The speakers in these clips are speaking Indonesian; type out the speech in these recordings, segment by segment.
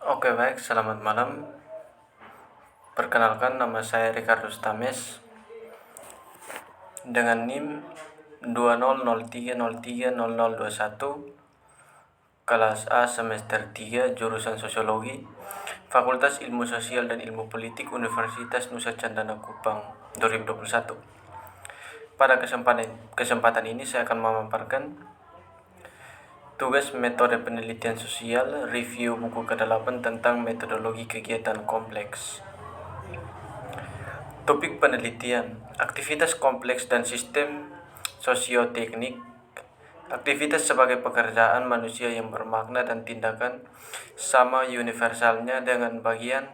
Oke baik, selamat malam. Perkenalkan, nama saya Ricardo Stames dengan NIM 2003030021, kelas A semester 3, jurusan Sosiologi, Fakultas Ilmu Sosial dan Ilmu Politik, Universitas Nusa Cendana Kupang 2021. Pada kesempatan ini saya akan memaparkan tugas metode penelitian sosial, review buku ke-8 tentang metodologi kegiatan kompleks. Topik penelitian, aktivitas kompleks dan sistem sosioteknik. Aktivitas sebagai pekerjaan manusia yang bermakna dan tindakan sama universalnya dengan bagian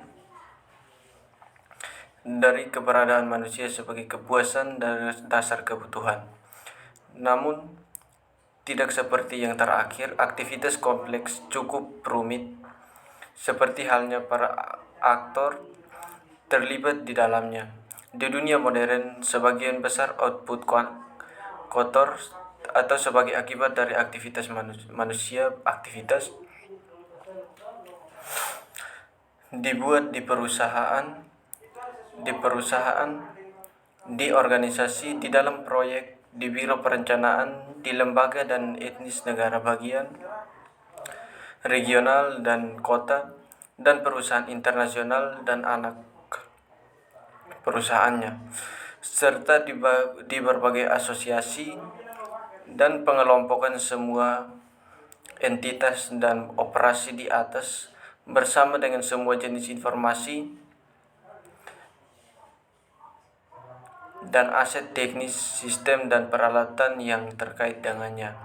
dari keberadaan manusia sebagai kepuasan dan dasar kebutuhan. Namun, tidak seperti yang terakhir, aktivitas kompleks cukup rumit, seperti halnya para aktor terlibat di dalamnya. Di dunia modern, sebagian besar output kotor atau sebagai akibat dari aktivitas manusia, aktivitas dibuat di perusahaan, di organisasi, di dalam proyek, di biro perencanaan, di lembaga dan etnis negara bagian, regional dan kota, dan perusahaan internasional dan anak perusahaannya, serta di berbagai asosiasi dan pengelompokan semua entitas dan operasi di atas bersama dengan semua jenis informasi dan aset teknis, sistem dan peralatan yang terkait dengannya.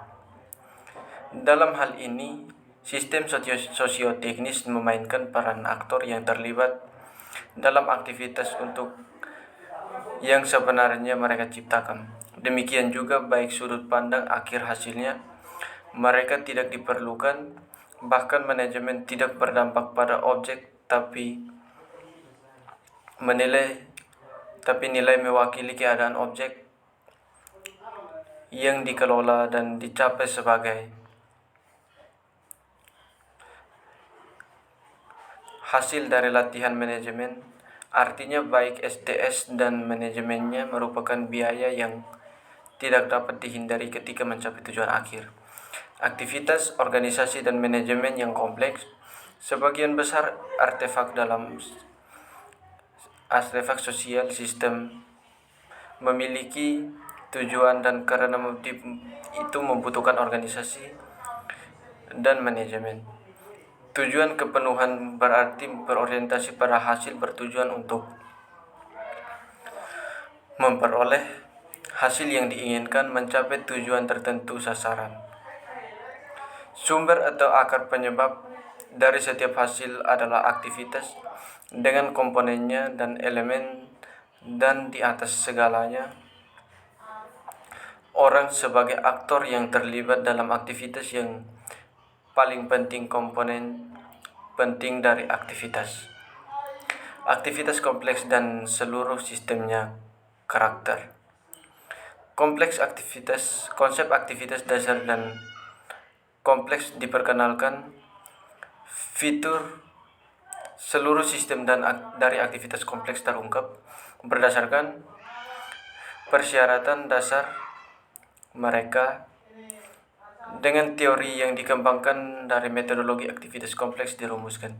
Dalam hal ini, sistem sosioteknis memainkan peran aktor yang terlibat dalam aktivitas untuk yang sebenarnya mereka ciptakan. Demikian juga baik sudut pandang akhir hasilnya, mereka tidak diperlukan, bahkan manajemen tidak berdampak pada objek tapi nilai mewakili keadaan objek yang dikelola dan dicapai sebagai hasil dari latihan manajemen. Artinya baik SDS dan manajemennya merupakan biaya yang tidak dapat dihindari ketika mencapai tujuan akhir. Aktivitas, organisasi, dan manajemen yang kompleks, sebagian besar artefak sosial sistem memiliki tujuan dan karena itu membutuhkan organisasi dan manajemen. Tujuan kepenuhan berarti berorientasi pada hasil, bertujuan untuk memperoleh hasil yang diinginkan, mencapai tujuan tertentu sasaran. Sumber atau akar penyebab dari setiap hasil adalah aktivitas dengan komponennya dan elemen, dan di atas segalanya, orang sebagai aktor yang terlibat dalam aktivitas yang paling penting, komponen penting dari aktivitas. Aktivitas kompleks dan seluruh sistemnya. Karakter kompleks aktivitas, konsep aktivitas dasar dan kompleks diperkenalkan. Fitur seluruh sistem dan dari aktivitas kompleks terungkap berdasarkan persyaratan dasar mereka dengan teori yang dikembangkan dari metodologi aktivitas kompleks dirumuskan.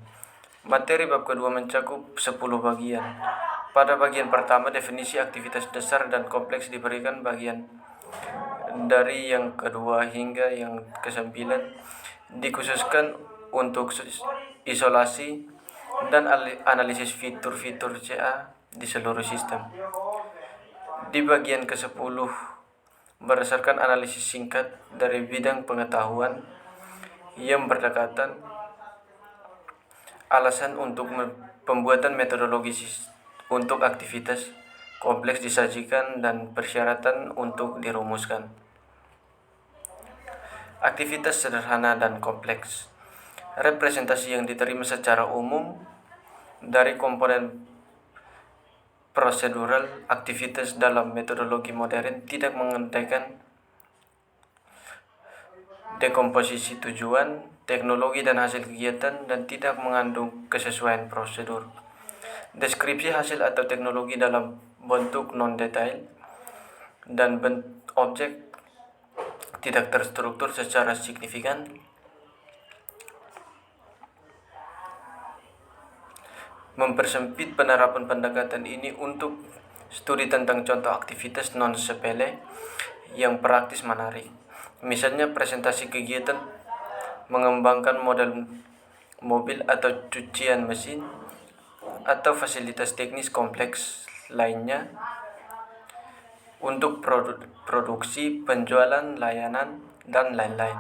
Materi bab kedua mencakup 10 bagian. Pada bagian pertama, definisi aktivitas dasar dan kompleks diberikan. Bagian dari yang kedua hingga yang ke-9 dikhususkan untuk isolasi dan analisis fitur-fitur CA di seluruh sistem. Di bagian ke-10, berdasarkan analisis singkat dari bidang pengetahuan yang berdekatan, alasan untuk pembuatan metodologi untuk aktivitas kompleks disajikan dan persyaratan untuk dirumuskan. Aktivitas sederhana dan kompleks. Representasi yang diterima secara umum dari komponen prosedural aktivitas dalam metodologi modern tidak mengendalikan dekomposisi tujuan teknologi dan hasil kegiatan, dan tidak mengandung kesesuaian prosedur. Deskripsi hasil atau teknologi dalam bentuk non-detail dan objek tidak terstruktur secara signifikan. Mempersempit penerapan pendekatan ini untuk studi tentang contoh aktivitas non-sepele yang praktis menarik. Misalnya presentasi kegiatan mengembangkan model mobil atau cucian mesin, atau fasilitas teknis kompleks lainnya untuk produksi, penjualan, layanan, dan lain-lain.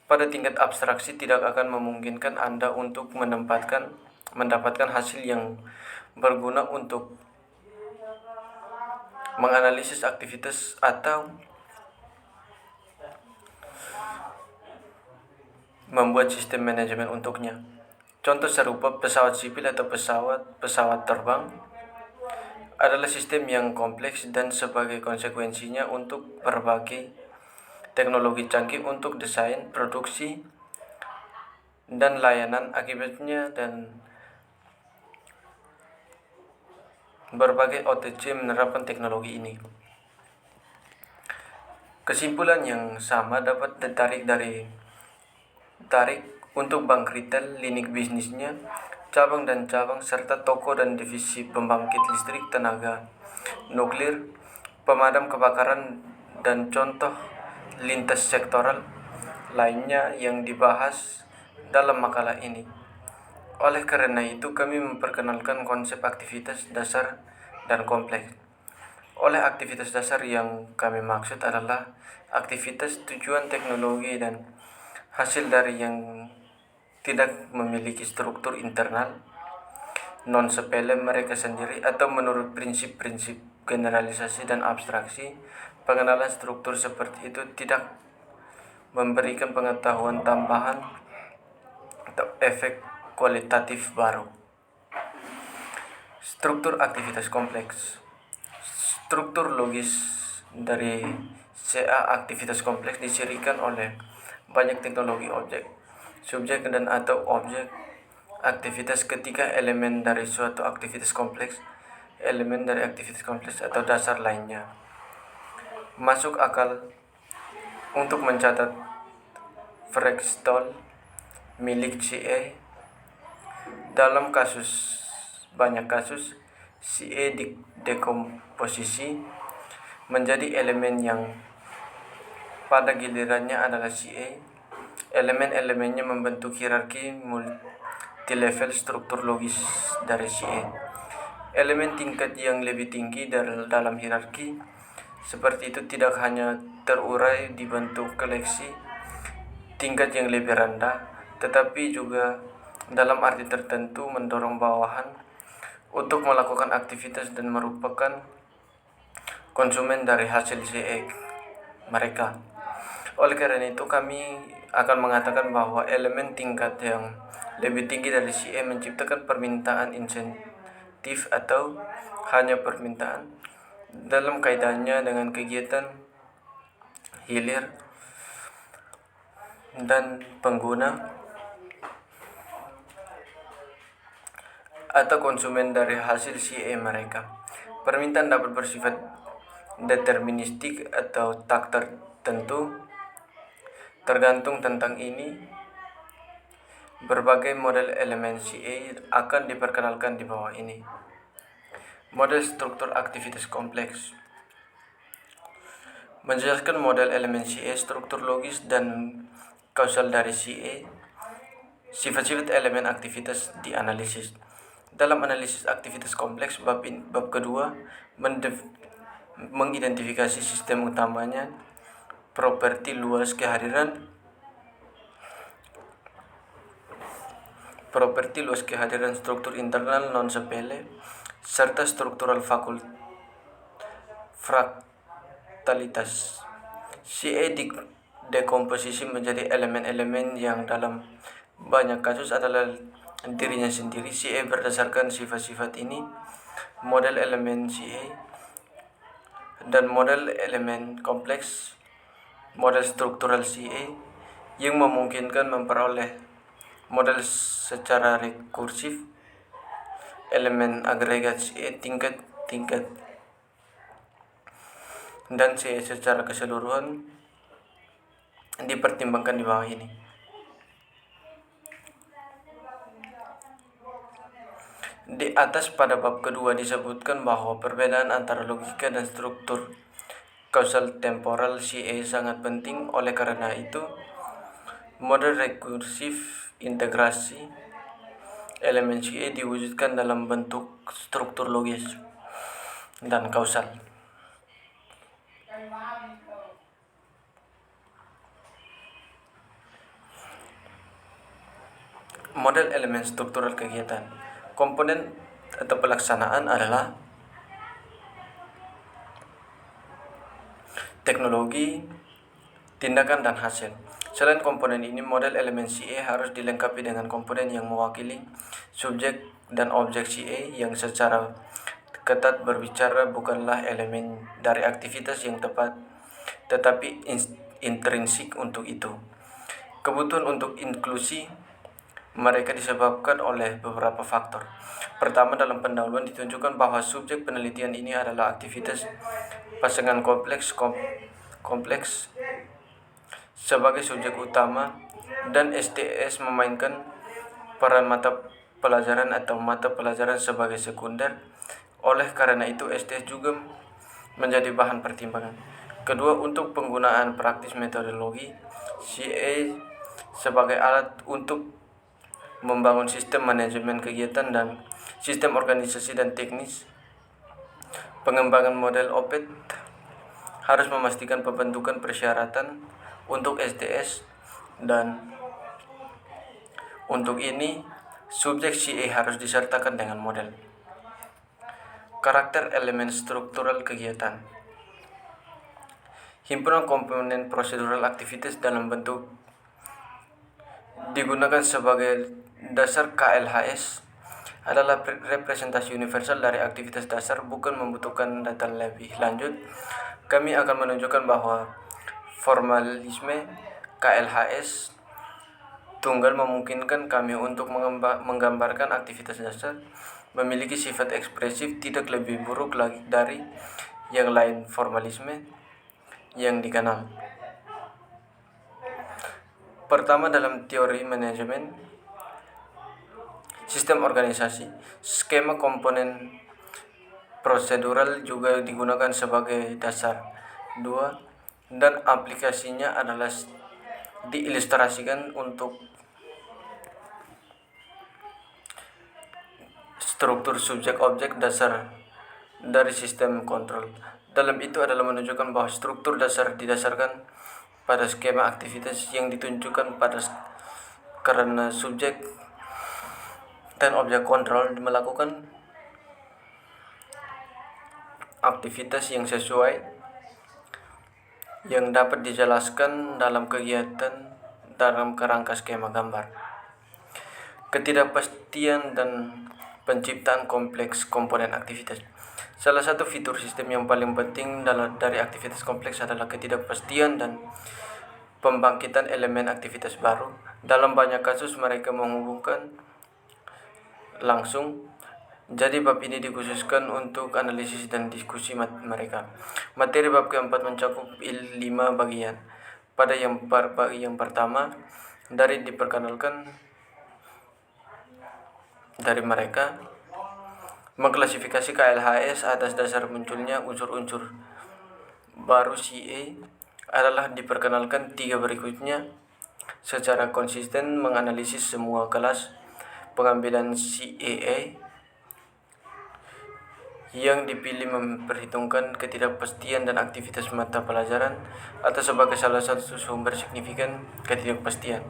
Pada tingkat abstraksi tidak akan memungkinkan Anda untuk mendapatkan hasil yang berguna untuk menganalisis aktivitas atau membuat sistem manajemen untuknya. Contoh serupa pesawat sipil atau pesawat terbang adalah sistem yang kompleks dan sebagai konsekuensinya untuk berbagai teknologi canggih untuk desain, produksi, dan layanan. Akibatnya dan berbagai OTC menerapkan teknologi ini. Kesimpulan yang sama dapat ditarik untuk bank retail, lini bisnisnya, cabang dan cabang, serta toko dan divisi pembangkit listrik tenaga nuklir, pemadam kebakaran, dan contoh lintas sektoral lainnya yang dibahas dalam makalah ini. Oleh karena itu, kami memperkenalkan konsep aktivitas dasar dan kompleks. Oleh aktivitas dasar yang kami maksud adalah aktivitas tujuan teknologi dan hasil dari yang tidak memiliki struktur internal, non-sepele mereka sendiri, atau menurut prinsip-prinsip generalisasi dan abstraksi. Pengenalan struktur seperti itu tidak memberikan pengetahuan tambahan atau efek kualitatif baru. Struktur aktivitas kompleks. Struktur logis dari CA aktivitas kompleks dicirikan oleh banyak teknologi objek, subjek, dan atau objek aktivitas. Ketiga elemen dari suatu aktivitas kompleks, elemen dari aktivitas kompleks atau dasar lainnya, masuk akal untuk mencatat Frextol milik CA. Dalam banyak kasus, CA dekomposisi menjadi elemen yang pada gilirannya adalah CA. Elemen-elemennya membentuk hierarki multilevel struktur logis dari CA. Elemen tingkat yang lebih tinggi dalam hierarki seperti itu tidak hanya terurai di bentuk koleksi tingkat yang lebih rendah, tetapi juga dalam arti tertentu mendorong bawahan untuk melakukan aktivitas dan merupakan konsumen dari hasil CA mereka. Oleh karena itu, kami akan mengatakan bahwa elemen tingkat yang lebih tinggi dari CA menciptakan permintaan insentif atau hanya permintaan dalam kaitannya dengan kegiatan hilir dan pengguna atau konsumen dari hasil CA mereka. Permintaan dapat bersifat deterministik atau tak tertentu. Tergantung tentang ini, berbagai model elemen CA akan diperkenalkan di bawah ini. Model struktur aktivitas kompleks menjelaskan model elemen CA, struktur logis dan kausal dari CA. Sifat-sifat elemen aktivitas dianalisis. Dalam analisis aktivitas kompleks, bab kedua mengidentifikasi sistem utamanya, properti luas kehadiran struktur internal non-sepele, serta struktural fraktalitas. CA dekomposisi menjadi elemen-elemen yang dalam banyak kasus adalah dirinya sendiri. CA berdasarkan sifat-sifat ini, model elemen CA dan model elemen kompleks, model struktural CA yang memungkinkan memperoleh model secara rekursif, elemen agregat CE tingkat dan CE secara keseluruhan dipertimbangkan di bawah ini. Di atas pada bab kedua disebutkan bahwa perbedaan antara logika dan struktur kausal temporal CE sangat penting. Oleh karena itu, model rekursif integrasi elemen CE diwujudkan dalam bentuk struktur logis dan kausal. Model elemen struktural kegiatan. Komponen atau pelaksanaan adalah teknologi, tindakan, dan hasil. Selain komponen ini, model elemen CE harus dilengkapi dengan komponen yang mewakili subjek dan objek CE yang secara ketat berbicara bukanlah elemen dari aktivitas yang tepat, tetapi intrinsik untuk itu. Kebutuhan untuk inklusi mereka disebabkan oleh beberapa faktor. Pertama, dalam pendahuluan ditunjukkan bahwa subjek penelitian ini adalah aktivitas pasangan kompleks sebagai subjek utama, dan STS memainkan peran mata pelajaran atau mata pelajaran sebagai sekunder. Oleh karena itu, STS juga menjadi bahan pertimbangan. Kedua, untuk penggunaan praktis metodologi, CA sebagai alat untuk membangun sistem manajemen kegiatan dan sistem organisasi dan teknis. Pengembangan model OPET harus memastikan pembentukan persyaratan untuk STS, dan untuk ini subjek CA harus disertakan dengan model. Karakter elemen struktural kegiatan. Himpunan komponen prosedural aktivitas dalam bentuk digunakan sebagai dasar KLHS adalah representasi universal dari aktivitas dasar, bukan membutuhkan data lebih lanjut. Kami akan menunjukkan bahwa formalisme KLHS tunggal memungkinkan kami untuk menggambarkan aktivitas dasar memiliki sifat ekspresif tidak lebih buruk lagi dari yang lain formalisme yang dikenal. Pertama, dalam teori manajemen sistem organisasi, skema komponen prosedural juga digunakan sebagai dasar. 2. Dan aplikasinya adalah diilustrasikan untuk struktur subjek objek dasar dari sistem kontrol. Dalam itu adalah menunjukkan bahwa struktur dasar didasarkan pada skema aktivitas yang ditunjukkan karena subjek dan objek kontrol melakukan aktivitas yang sesuai yang dapat dijelaskan dalam kegiatan dalam kerangka skema gambar. Ketidakpastian dan penciptaan kompleks komponen aktivitas. Salah satu fitur sistem yang paling penting dari aktivitas kompleks adalah ketidakpastian dan pembangkitan elemen aktivitas baru. Dalam banyak kasus mereka menghubungkan langsung. Jadi bab ini dikhususkan untuk analisis dan diskusi mereka. Materi bab keempat mencakup 5 bagian. Pada yang pertama, dari diperkenalkan dari mereka, mengklasifikasi KLHS atas dasar munculnya unsur-unsur baru CA adalah diperkenalkan 3 berikutnya. Secara konsisten menganalisis semua kelas pengambilan CAA yang dipilih, memperhitungkan ketidakpastian dan aktivitas mata pelajaran atau sebagai salah satu sumber signifikan ketidakpastian.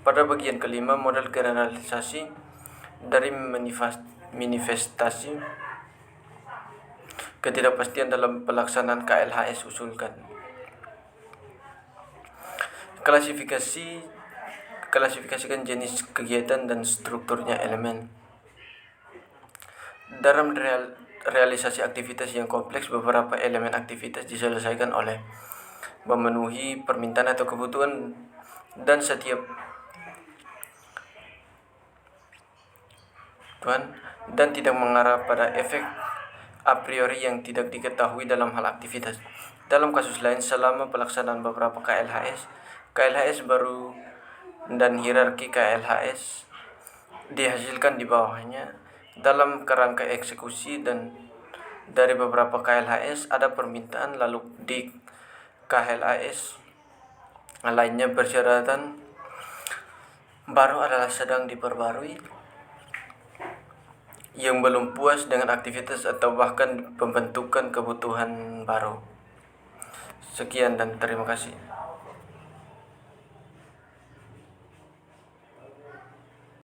Pada bagian kelima, model generalisasi dari manifestasi ketidakpastian dalam pelaksanaan KLHS usulkan. Klasifikasikan jenis kegiatan dan strukturnya elemen. Dalam realisasi aktivitas yang kompleks, beberapa elemen aktivitas diselesaikan oleh memenuhi permintaan atau kebutuhan dan setiap dan tidak mengarah pada efek a priori yang tidak diketahui dalam hal aktivitas. Dalam kasus lain, selama pelaksanaan beberapa KLHS baru dan hierarki KLHS dihasilkan di bawahnya dalam kerangka eksekusi, dan dari beberapa KLHS ada permintaan, lalu di KLHS lainnya persyaratan baru adalah sedang diperbarui, yang belum puas dengan aktivitas atau bahkan pembentukan kebutuhan baru. Sekian dan terima kasih.